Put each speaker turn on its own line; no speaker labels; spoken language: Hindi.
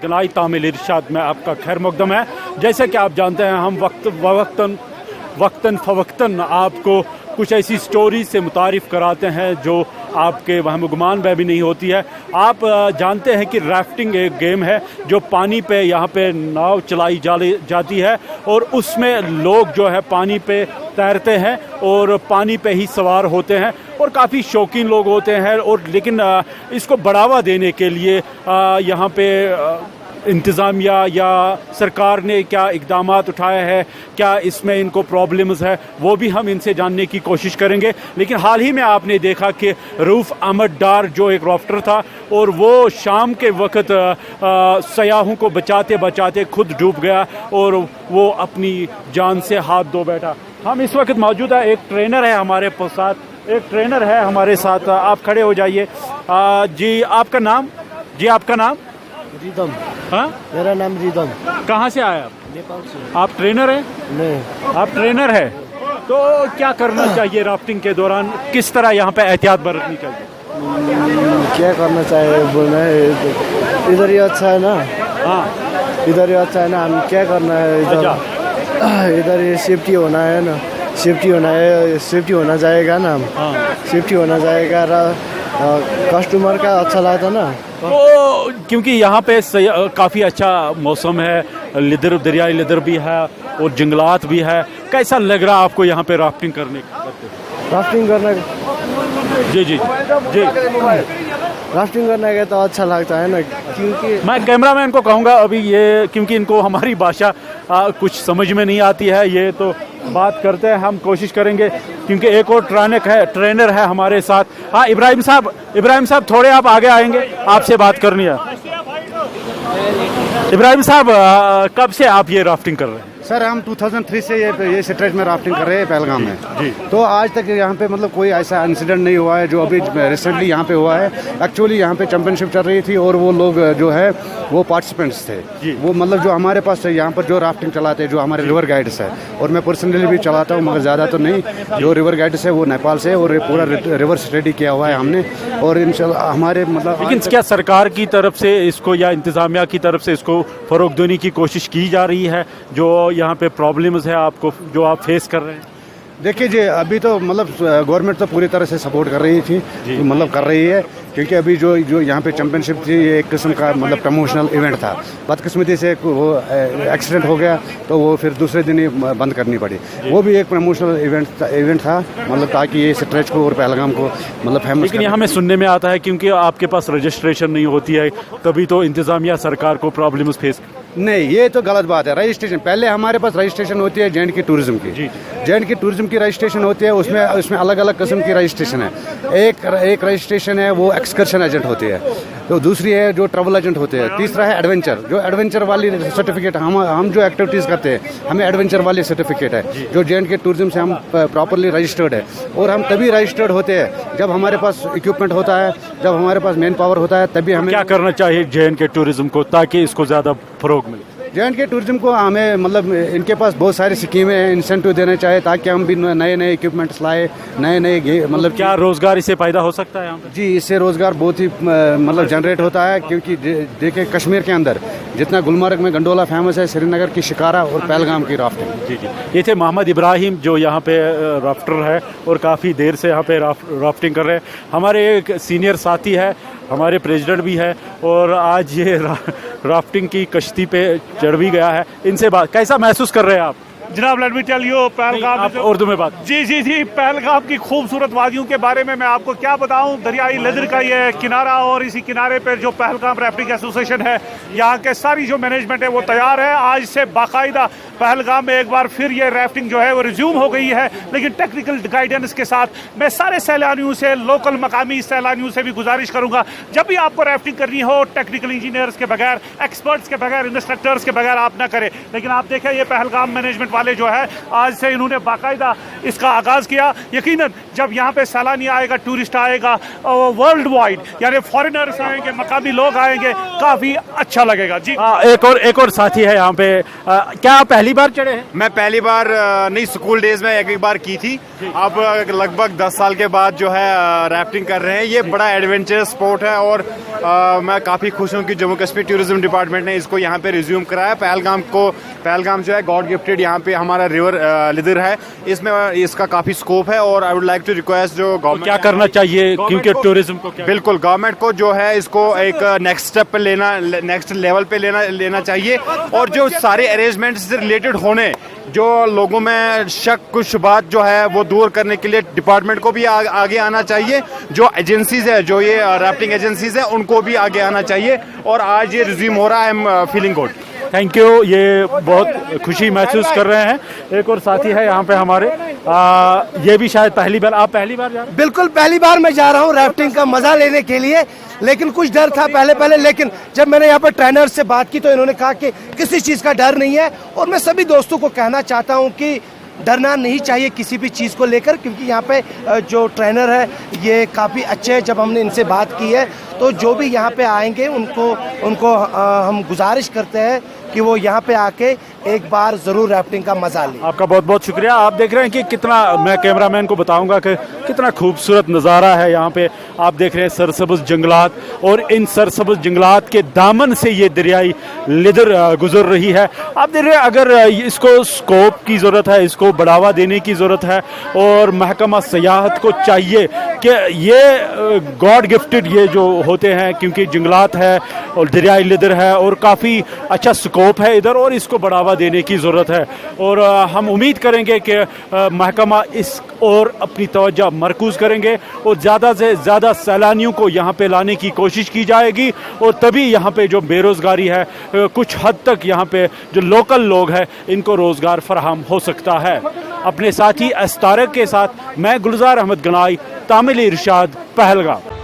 गनाई तामिल इरशाद में आपका खैर मकदम है। जैसे कि आप जानते हैं हम वक्तन फ़वक्तन आपको कुछ ऐसी स्टोरी से मुतारिफ़ कराते हैं जो आपके वहम गुमान में भी नहीं होती है। आप जानते हैं कि राफ्टिंग एक गेम है जो पानी पे यहाँ पे नाव चलाई जाती है और उसमें लोग जो है पानी पे तैरते हैं और पानी पे ही सवार होते हैं और काफ़ी शौकीन लोग होते हैं। और लेकिन इसको बढ़ावा देने के लिए यहाँ पे इंतज़ामिया या सरकार ने क्या इक़दामात उठाए हैं, क्या इसमें इनको प्रॉब्लम्स है, वो भी हम इनसे जानने की कोशिश करेंगे। लेकिन हाल ही में आपने देखा कि रऊफ़ अहमद डार जो एक राफ्टर था और वो शाम के वक्त सयाहों को बचाते बचाते खुद डूब गया और वो अपनी जान से हाथ धो बैठा। हम इस वक्त मौजूद है, एक ट्रेनर है हमारे साथ, आप खड़े हो जाइए। जी आपका नाम?
रिदम।
हाँ,
मेरा नाम रिदम।
कहाँ से आए आप?
नेपाल से।
आप ट्रेनर हैं?
नहीं।
आप ट्रेनर हैं तो क्या करना चाहिए राफ्टिंग के दौरान, किस तरह यहाँ पे एहतियात बरतनी चाहिए?
क्या करना चाहिए बोलना है, इधर ही अच्छा है ना।
हाँ,
इधर ही अच्छा है ना, हम क्या करना है इधर ये सेफ्टी होना है ना, सेफ्टी होना जाएगा ना।
हाँ।
सेफ्टी होना जाएगा, कस्टमर का अच्छा लगता ना।
तो क्योंकि यहाँ पे काफ़ी अच्छा मौसम है, दरियाई लिदर भी है और जंगलात भी है, कैसा लग रहा है आपको यहाँ पे राफ्टिंग करने?
राफ्टिंग करना
जी
राफ्टिंग करने का तो अच्छा लगता है ना, क्योंकि
मैं कैमरामैन को कहूँगा अभी ये, क्योंकि इनको हमारी भाषा कुछ समझ में नहीं आती है, ये तो बात करते हैं, हम कोशिश करेंगे क्योंकि एक और ट्रेनर है हमारे साथ। हाँ इब्राहिम साहब थोड़े आप आगे आएंगे, आपसे बात करनी है। इब्राहिम साहब कब से आप ये राफ्टिंग कर रहे हैं?
सर हम 2003 से ये स्ट्रेच में राफ्टिंग कर रहे हैं पहलगाम में
जी।
तो आज तक यहाँ पे मतलब कोई ऐसा इंसिडेंट नहीं हुआ है जो अभी रिसेंटली यहाँ पे हुआ है। एक्चुअली यहाँ पे चैंपियनशिप चल रही थी और वो लोग जो है वो पार्टिसिपेंट्स थे, वो मतलब जो हमारे पास यहाँ पर जो राफ्टिंग चलाते हैं, जो हमारे रिवर गाइड्स है, और मैं पर्सनली भी चलाता हूँ मगर ज़्यादा तो नहीं। जो रिवर गाइड्स है वो नेपाल से, और पूरा रिवर स्टडी किया हुआ है हमने, और इंशाल्लाह हमारे मतलब।
लेकिन क्या सरकार की तरफ से इसको या इंतज़ामिया की तरफ से इसको फ़रोग़ देने की कोशिश की जा रही है, जो यहाँ पे प्रॉब्लम्स है आपको जो आप फेस कर रहे हैं?
देखिए जी, अभी तो मतलब गवर्नमेंट तो पूरी तरह से सपोर्ट कर रही थी, मतलब कर रही है, क्योंकि अभी जो यहाँ पे चैंपियनशिप थी ये एक किस्म का मतलब प्रमोशनल इवेंट था। बदकिस्मती से वो एक्सीडेंट हो गया तो वो फिर दूसरे दिन ही बंद करनी पड़ी। वो भी एक प्रमोशनल इवेंट था, मतलब ताकि ये स्ट्रेच को और पहलगाम को मतलब फेमस।
लेकिन यहाँ में सुनने में आता है क्योंकि आपके पास रजिस्ट्रेशन नहीं होती है, तभी तो इंतज़ामिया सरकार को प्रॉब्लम्स फेस।
नहीं, ये तो गलत बात है। रजिस्ट्रेशन पहले हमारे पास रजिस्ट्रेशन होती है J&K टूरिज्म की, J&K टूरिज्म की रजिस्ट्रेशन होती है, उसमें अलग अलग किस्म की रजिस्ट्रेशन है। एक रजिस्ट्रेशन है वो एक्सकर्शन एजेंट होती है, तो दूसरी है जो ट्रैवल एजेंट होते हैं, तीसरा है एडवेंचर। जो एडवेंचर वाली सर्टिफिकेट हम जो एक्टिविटीज़ करते हैं हमें एडवेंचर वाली सर्टिफिकेट है, जो J&K टूरिज्म से हम प्रॉपरली रजिस्टर्ड है। और हम तभी रजिस्टर्ड होते हैं जब हमारे पास इक्विपमेंट होता है, जब हमारे पास मैन पावर होता है, तभी हमें। क्या
करना चाहिए J&K टूरिज्म को ताकि इसको ज़्यादा फ़रोग़ मिले?
J&K टूरिज्म को हमें मतलब इनके पास बहुत सारी स्कीमें हैं, इंसेंटिव देने चाहिए ताकि हम भी नए इक्विपमेंट्स लाए, नए मतलब।
क्या रोज़गार इससे पैदा हो सकता है यहाँ पे?
जी, इससे रोज़गार बहुत ही मतलब जनरेट होता है, क्योंकि देखिए कश्मीर के अंदर जितना गुलमर्ग में गंडोला फेमस है, श्रीनगर की शिकारा और पहलगाम की राफ्टिंग।
जी ये थे मोहम्मद इब्राहिम जो यहाँ पे राफ्टर है और काफ़ी देर से यहाँ पे राफ्टिंग कर रहे हैं। हमारे एक सीनियर साथी है, हमारे प्रेसिडेंट भी है, और आज ये राफ्टिंग की कश्ती पे चढ़ भी गया है। इनसे बात कैसा महसूस कर रहे हैं आप?
जनाब let me tell you, Pahalgam
Urdu में बात।
जी पहलगाम की खूबसूरत वादियों के बारे में मैं आपको क्या बताऊं। दरियाई लिदर का ये किनारा, और इसी किनारे पर जो पहलगाम राफ्टिंग एसोसिएशन है, यहाँ के सारी जो मैनेजमेंट है वो तैयार है। आज से बाकायदा पहलगाम में एक बार फिर ये राफ्टिंग जो है वो रिज्यूम हो गई है, लेकिन टेक्निकल गाइडेंस के साथ। मैं सारे सैलानियों से, लोकल मकामी सैलानियों से भी गुजारिश करूंगा, जब भी आपको राफ्टिंग करनी हो टेक्निकल इंजीनियर्स के बगैर, एक्सपर्ट्स के बगैर, इंस्ट्रक्टर्स के बगैर आप ना करें। लेकिन आप देखें ये पहलगाम मैनेजमेंट वाले जो है आज से इन्होंने बाकायदा इसका आगाज किया। यकीनन जब यहाँ पे सैलानी आएगा, टूरिस्ट आएगा, वर्ल्ड वाइड यानी फॉरेनर्स आएंगे, मकामी लोग आएंगे, काफी अच्छा लगेगा। जी
एक और साथी है यहाँ पे। क्या पहली पहली बार चढ़े हैं?
मैं पहली बार नहीं, स्कूल डेज में एक बार की थी। अब लगभग 10 साल के बाद जो है राफ्टिंग कर रहे हैं। ये बड़ा एडवेंचरस स्पोर्ट है और मैं काफ़ी खुश हूँ कि जम्मू कश्मीर टूरिज्म डिपार्टमेंट ने इसको यहाँ पे रिज्यूम कराया। पहलगाम जो है गॉड गिफ्टेड यहाँ पे हमारा रिवर लिदर है, इसमें इसका काफ़ी स्कोप है। और I would like to request जो गवर्नमेंट
क्या करना चाहिए, क्योंकि टूरिज्म को
बिल्कुल गवर्नमेंट को जो है इसको एक नेक्स्ट स्टेप पे नेक्स्ट लेवल पे लेना चाहिए। और जो सारे अरेंजमेंट्स से रिलेटेड होने, जो लोगों में शक कुछ बात जो है वो दूर करने के लिए डिपार्टमेंट को भी आगे आना चाहिए। जो एजेंसीज है, जो ये राफ्टिंग एजेंसीज है, उनको भी आगे आना चाहिए। और आज ये रिज्यूम हो रहा है, I am feeling good.
Thank you. ये बहुत खुशी महसूस कर रहे हैं। एक और साथी है यहाँ पे हमारे, ये भी शायद पहली बार। आप पहली बार जा रहे हैं?
बिल्कुल पहली बार मैं जा रहा हूँ राफ्टिंग का मजा लेने के लिए, लेकिन कुछ डर था पहले, लेकिन जब मैंने यहाँ पर ट्रेनर से बात की तो इन्होंने कहा कि किसी चीज़ का डर नहीं है। और मैं सभी दोस्तों को कहना चाहता हूँ कि डरना नहीं चाहिए किसी भी चीज़ को लेकर, क्योंकि यहाँ पे जो ट्रेनर है ये काफ़ी अच्छे हैं। जब हमने इनसे बात की है तो जो भी यहाँ पे आएंगे उनको हम गुजारिश करते हैं कि वो यहाँ पे आके एक बार ज़रूर राफ्टिंग का मजा लें।
आपका बहुत बहुत शुक्रिया। आप देख रहे हैं कि कितना, मैं कैमरामैन को बताऊंगा कि कितना खूबसूरत नज़ारा है यहाँ पे। आप देख रहे हैं सरसब्ज़ जंगलात, और इन सरसब्ज़ जंगलात के दामन से ये दरियाई लिदर गुजर रही है। आप देख रहे हैं, अगर इसको स्कोप की ज़रूरत है, इसको बढ़ावा देने की ज़रूरत है, और महकमा सयाहत को चाहिए कि ये गॉड गिफ्टेड ये जो होते हैं, क्योंकि जंगलात है और दरियाई लिदर है और काफ़ी अच्छा स्कोप है इधर, और इसको बढ़ावा देने की ज़रूरत है। और हम उम्मीद करेंगे कि महकमा इस और अपनी तवज्जो मरकूज़ करेंगे और ज़्यादा से ज़्यादा सैलानियों को यहाँ पे लाने की कोशिश की जाएगी। और तभी यहाँ पे जो बेरोज़गारी है, कुछ हद तक यहाँ पे जो लोकल लोग हैं इनको रोज़गार फराहम हो सकता है। अपने साथी अस्तारक के साथ मैं गुलजार अहमद गनाई, तामिल इरशाद, पहलगाम।